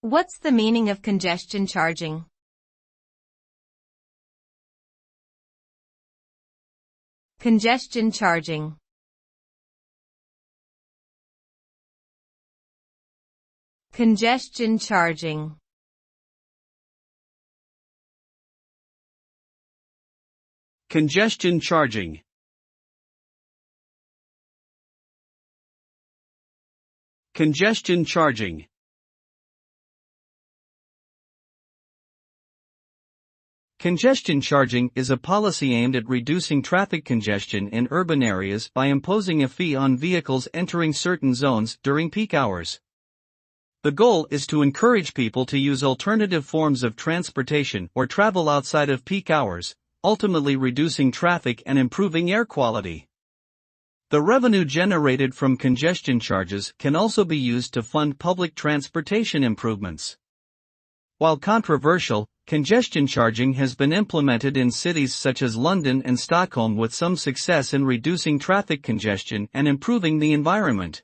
What's the meaning of congestion charging? Congestion charging. Congestion charging. Congestion charging. Congestion charging. Congestion charging is a policy aimed at reducing traffic congestion in urban areas by imposing a fee on vehicles entering certain zones during peak hours. The goal is to encourage people to use alternative forms of transportation or travel outside of peak hours, ultimately reducing traffic and improving air quality. The revenue generated from congestion charges can also be used to fund public transportation improvements. While controversial, congestion charging has been implemented in cities such as London and Stockholm with some success in reducing traffic congestion and improving the environment.